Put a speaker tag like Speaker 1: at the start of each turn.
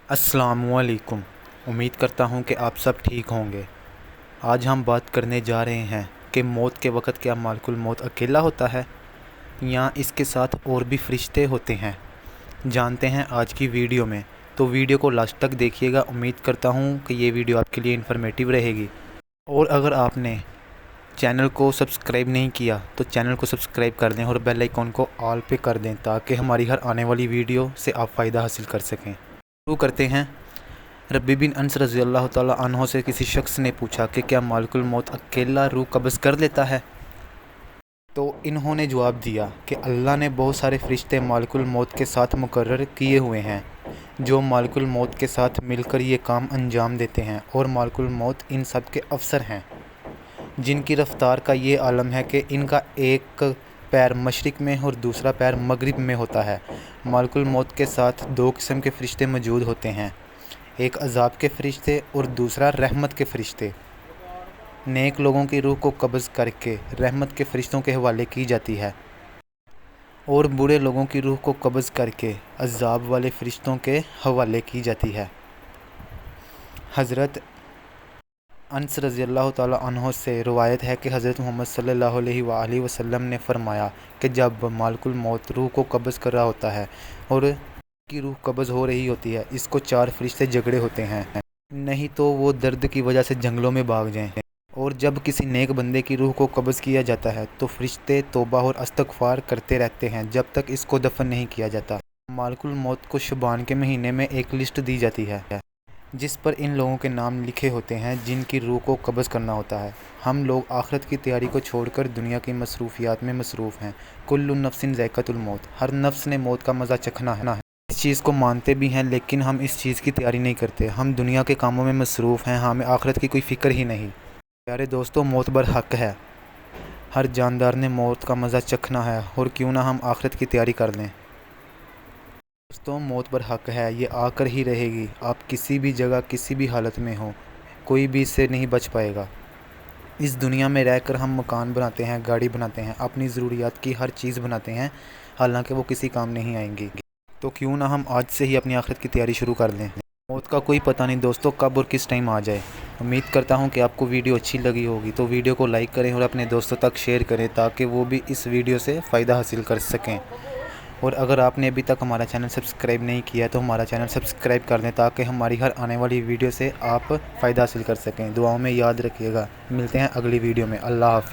Speaker 1: अस्सलाम वालेकुम। उम्मीद करता हूँ कि आप सब ठीक होंगे। आज हम बात करने जा रहे हैं कि मौत के वक़्त क्या मालिकुल मौत अकेला होता है या इसके साथ और भी फरिश्ते होते हैं। जानते हैं आज की वीडियो में, तो वीडियो को लास्ट तक देखिएगा। उम्मीद करता हूँ कि ये वीडियो आपके लिए इन्फॉर्मेटिव रहेगी। और अगर आपने चैनल को सब्सक्राइब नहीं किया तो चैनल को सब्सक्राइब कर दें और बेल आइकॉन को ऑल पे कर दें ताकि हमारी हर आने वाली वीडियो से आप फ़ायदा हासिल कर सकें। शुरू करते हैं। रबी बिन अनस रज़ी अल्लाह ताला अन्हो से किसी शख्स ने पूछा कि क्या मालिकुल मौत अकेला रूह कब्ज़ कर लेता है। तो इन्होंने जवाब दिया कि अल्लाह ने बहुत सारे फरिश्ते मालिकुल मौत के साथ मुकर्रर किए हुए हैं जो मालिकुल मौत के साथ मिलकर ये काम अंजाम देते हैं, और मालिकुल मौत इन सब के अफसर हैं जिनकी रफ्तार का ये आलम है कि इनका एक पैर मशरिक़ में और दूसरा पैर मगरिब में होता है। मालिकुल मौत के साथ दो किस्म के फ़रिश्ते मौजूद होते हैं, एक अज़ाब के फ़रिश्ते और दूसरा रहमत के फ़रिश्ते। नेक लोगों की रूह को कब्ज़ करके रहमत के फ़रिश्तों के हवाले की जाती है और बुरे लोगों की रूह को कब्ज़ करके अज़ाब वाले फ़रिश्तों के हवाले की जाती है। हज़रत अनस रज़ी अल्लाह ताला अन्हो से रवायत है कि हज़रत मोहम्मद सल्लल्लाहु अलैहि वसल्लम ने फरमाया कि जब मालिकुल मौत रूह को कब्ज़ कर रहा होता है और की रूह कब्ज़ हो रही होती है, इसको चार फरिश्ते झगड़े होते हैं, नहीं तो वो दर्द की वजह से जंगलों में भाग जाएं। और जब किसी नेक बंदे की रूह को कब्ज़ किया जाता है तो फरिश्ते तौबा और इस्तग़फ़ार करते रहते हैं जब तक इसको दफन नहीं किया जाता। मालिकुल मौत को शुबान के महीने में एक लिस्ट दी जाती है जिस पर इन लोगों के नाम लिखे होते हैं जिनकी रूह को कब्ज़ करना होता है। हम लोग आखिरत की तैयारी को छोड़कर दुनिया की मसरूफियात में मसरूफ़ हैं। कुल्लु नफ्सिन ज़ायक़तुल मौत, हर नफ्स ने मौत का मज़ा चखना है। इस चीज़ को मानते भी हैं, लेकिन हम इस चीज़ की तैयारी नहीं करते। हम दुनिया के कामों में मसरूफ़ हैं, हमें आखिरत की कोई फ़िक्र ही नहीं। प्यारे दोस्तों, मौत बरहक है। हर जानदार ने मौत का मज़ा चखना है, और क्यों ना हम आखिरत की तैयारी कर लें। दोस्तों, मौत बरहक है, ये आकर ही रहेगी। आप किसी भी जगह किसी भी हालत में हो, कोई भी इससे नहीं बच पाएगा। इस दुनिया में रहकर हम मकान बनाते हैं, गाड़ी बनाते हैं, अपनी ज़रूरियात की हर चीज़ बनाते हैं, हालांकि वो किसी काम नहीं आएंगी। तो क्यों ना हम आज से ही अपनी आखिरत की तैयारी शुरू कर लें। मौत का कोई पता नहीं दोस्तों, कब और किस टाइम आ जाए। उम्मीद करता हूँ कि आपको वीडियो अच्छी लगी होगी, तो वीडियो को लाइक करें और अपने दोस्तों तक शेयर करें ताकि वो भी इस वीडियो से फ़ायदा हासिल कर सकें। और अगर आपने अभी तक हमारा चैनल सब्सक्राइब नहीं किया तो हमारा चैनल सब्सक्राइब कर दें ताकि हमारी हर आने वाली वीडियो से आप फ़ायदा हासिल कर सकें। दुआओं में याद रखिएगा। मिलते हैं अगली वीडियो में। अल्लाह हाफ़िज़।